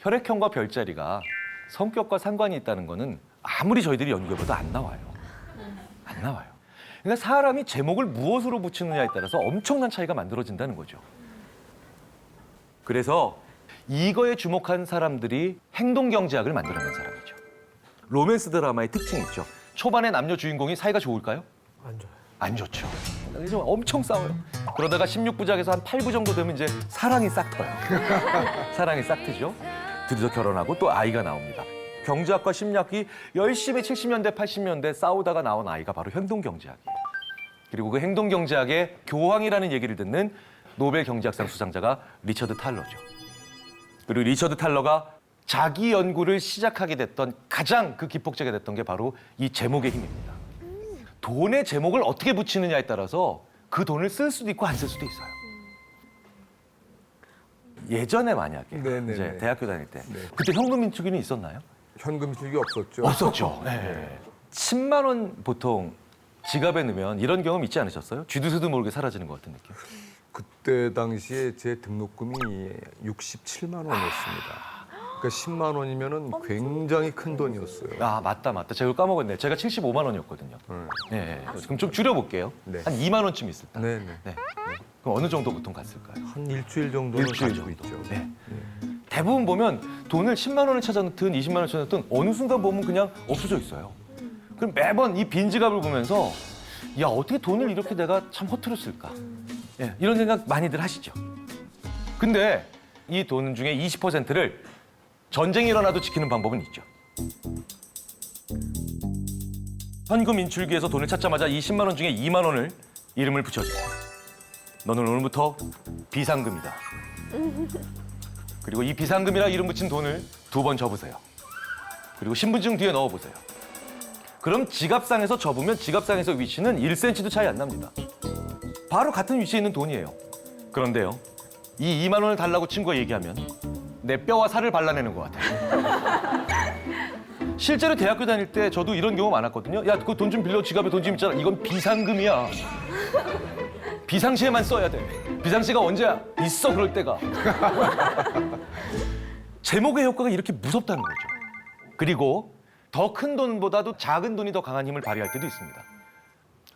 혈액형과 별자리가 성격과 상관이 있다는 거는 아무리 저희들이 연구해봐도 안 나와요. 안 나와요. 그러니까 사람이 제목을 무엇으로 붙이느냐에 따라서 엄청난 차이가 만들어진다는 거죠. 그래서 이거에 주목한 사람들이 행동경제학을 만들어낸 사람이죠. 로맨스 드라마의 특징이 있죠. 초반에 남녀 주인공이 사이가 좋을까요? 안 좋아요. 안 좋죠. 그래서 엄청 싸워요. 그러다가 16부작에서 한 8부 정도 되면 이제 사랑이 싹 터요. 사랑이 싹 트죠. 드디어 결혼하고 또 아이가 나옵니다. 경제학과 심리학이 열심히 70년대, 80년대 싸우다가 나온 아이가 바로 행동경제학이에요. 그리고 그 행동경제학의 교황이라는 얘기를 듣는 노벨 경제학상 수상자가 리처드 탈러죠. 그리고 리처드 탈러가 자기 연구를 시작하게 됐던 가장 그 기폭제가 됐던 게 바로 이 제목의 힘입니다. 돈의 제목을 어떻게 붙이느냐에 따라서 그 돈을 쓸 수도 있고 안 쓸 수도 있어요. 예전에 만약에 네네네. 이제 대학교 다닐 때 네. 그때 현금 인출기는 있었나요? 현금 실기 없었죠. 없었죠. 네. 10만 원 보통 지갑에 넣으면 이런 경험 있지 않으셨어요? 쥐두새도 모르게 사라지는 것 같은 느낌. 그때 당시에 제 등록금이 67만 원이었습니다. 그러니까 10만 원이면은 굉장히 큰 돈이었어요. 아 맞다. 제가 이걸 까먹었네. 제가 75만 원이었거든요. 네. 그럼 좀 줄여볼게요. 네. 한 2만 원쯤 있을 때. 네네. 네. 그럼 어느 정도 보통 갔을까요? 한 일주일 정도는 일주일 가지고 정도. 있죠. 네. 대부분 보면 돈을 10만 원을 찾아놓든 20만 원을 찾아놓든 어느 순간 보면 그냥 없어져 있어요. 그럼 매번 이 빈 지갑을 보면서 야 어떻게 돈을 이렇게 내가 참 허투루 쓸까? 예, 이런 생각 많이들 하시죠. 근데 이 돈 중에 20%를 전쟁이 일어나도 지키는 방법은 있죠. 현금 인출기에서 돈을 찾자마자 이 10만 원 중에 2만 원을 이름을 붙여주세요. 너는 오늘부터 비상금이다. 그리고 이 비상금이라 이름 붙인 돈을 2번 접으세요. 그리고 신분증 뒤에 넣어보세요. 그럼 지갑상에서 접으면 지갑상에서 위치는 1cm도 차이 안 납니다. 바로 같은 위치에 있는 돈이에요. 그런데요, 이 2만 원을 달라고 친구가 얘기하면 내 뼈와 살을 발라내는 것 같아요. 실제로 대학교 다닐 때 저도 이런 경우 많았거든요. 야, 그 돈 좀 빌려, 지갑에 돈 좀 있잖아. 이건 비상금이야. 비상시에만 써야 돼. 비상시가 언제야? 있어, 그럴 때가. 제목의 효과가 이렇게 무섭다는 거죠. 그리고 더 큰 돈보다도 작은 돈이 더 강한 힘을 발휘할 때도 있습니다.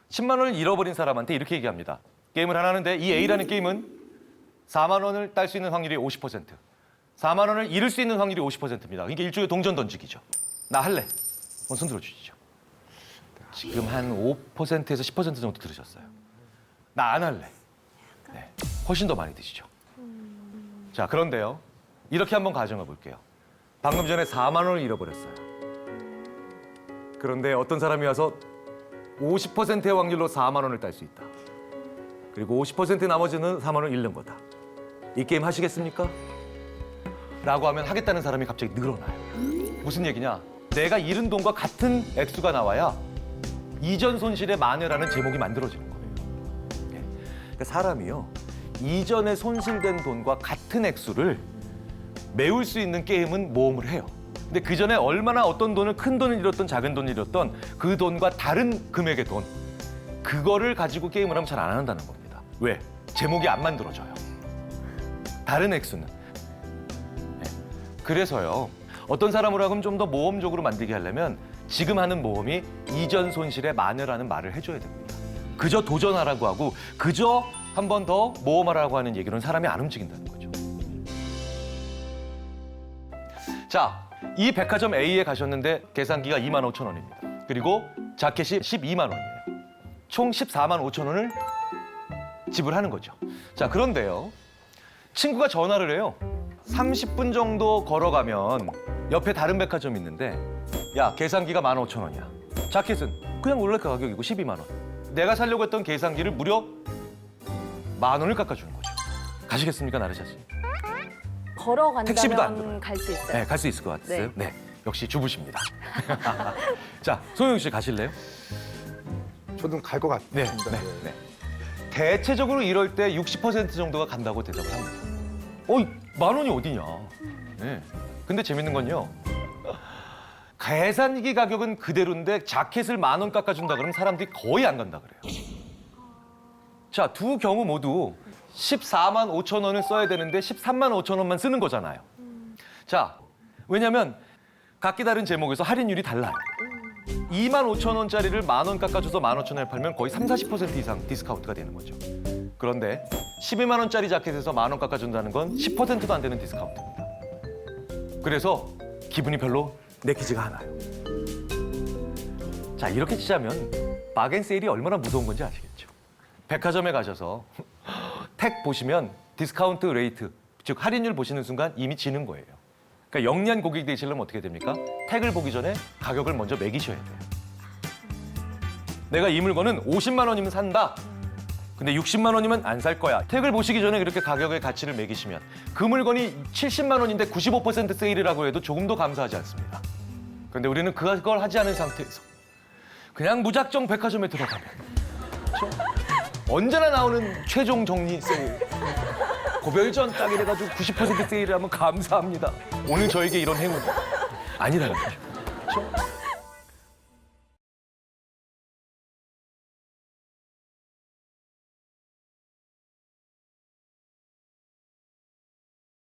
10만 원을 잃어버린 사람한테 이렇게 얘기합니다. 게임을 하나 하는데 이 A라는 게임은 4만 원을 딸 수 있는 확률이 50%. 4만 원을 잃을 수 있는 확률이 50%입니다. 그러니까 일종의 동전 던지기죠. 나 할래. 손 들어주시죠. 지금 한 5%에서 10% 정도 들으셨어요. 나 안 할래. 네, 훨씬 더 많이 드시죠. 자, 그런데요. 이렇게 한번 가정해 볼게요. 방금 전에 4만 원을 잃어버렸어요. 그런데 어떤 사람이 와서 50%의 확률로 4만 원을 딸 수 있다. 그리고 50% 나머지는 4만 원을 잃는 거다. 이 게임 하시겠습니까? 라고 하면 하겠다는 사람이 갑자기 늘어나요. 무슨 얘기냐? 내가 잃은 돈과 같은 액수가 나와야 이전 손실의 만회라는 제목이 만들어지는 거예요. 그러니까 사람이요, 이전에 손실된 돈과 같은 액수를 메울 수 있는 게임은 모험을 해요. 근데 그 전에 얼마나 어떤 돈을 큰 돈을 잃었던 작은 돈을 잃었던 그 돈과 다른 금액의 돈, 그거를 가지고 게임을 하면 잘 안 한다는 겁니다. 왜? 제목이 안 만들어져요. 다른 액수는. 네. 그래서요, 어떤 사람으로 하여금 좀 더 모험적으로 만들게 하려면 지금 하는 모험이 이전 손실의 만회라는 말을 해줘야 됩니다. 그저 도전하라고 하고 그저 한 번 더 모험하라고 하는 얘기로는 사람이 안 움직인다는 거죠. 자, 이 백화점 A에 가셨는데 계산기가 2만 5천 원입니다. 그리고 자켓이 12만 원이에요. 총 14만 5천 원을 지불하는 거죠. 자, 그런데요, 친구가 전화를 해요. 30분 정도 걸어가면 옆에 다른 백화점이 있는데, 야, 계산기가 15,000원이야. 자켓은 그냥 원래 그 가격이고 12만 원. 내가 사려고 했던 계산기를 무려 10,000원을 깎아주는 거죠. 가시겠습니까, 나르샤 씨? 걸어간다면 안 들어요. 갈 수 있어요. 네, 갈 수 있을 것 같았어요. 네. 네, 역시 주부십니다. 자, 송영규 씨 가실래요? 저도 갈 것 네, 같습니다. 네, 네. 대체적으로 이럴 때 60% 정도가 간다고 대답을 합니다. 10,000원이 어디냐? 네. 근데 재밌는 건요, 계산기 가격은 그대로인데 자켓을 10,000원 깎아준다 그러면 사람들이 거의 안 간다 그래요. 자, 두 경우 모두 14만 5천 원을 써야 되는데 13만 5천 원만 쓰는 거잖아요. 자, 왜냐면 각기 다른 제목에서 할인율이 달라요. 25,000원짜리를 10,000원 깎아줘서 15,000원에 팔면 거의 30-40% 이상 디스카운트가 되는 거죠. 그런데 12만 원짜리 자켓에서 10,000원 깎아준다는 건 10%도 안 되는 디스카운트입니다. 그래서 기분이 별로 내키지가 않아요. 자, 이렇게 치자면 바겐 세일이 얼마나 무서운 건지 아시겠죠? 백화점에 가셔서 택 보시면 디스카운트 레이트, 즉 할인율 보시는 순간 이미 지는 거예요. 그러니까 영리한 고객이 되시려면 어떻게 됩니까? 택을 보기 전에 가격을 먼저 매기셔야 돼요. 내가 이 물건은 50만 원이면 산다. 근데 60만 원이면 안 살 거야. 택을 보시기 전에 그렇게 가격의 가치를 매기시면 그 물건이 70만 원인데 95% 세일이라고 해도 조금도 감사하지 않습니다. 그런데 우리는 그걸 하지 않은 상태에서 그냥 무작정 백화점에 들어가면 그렇죠? 언제나 나오는 최종 정리 세일. 고별전 딱 이래가지고 90% 세일을 하면 감사합니다. 오늘 저에게 이런 행운 아니라는 거죠. 그렇죠?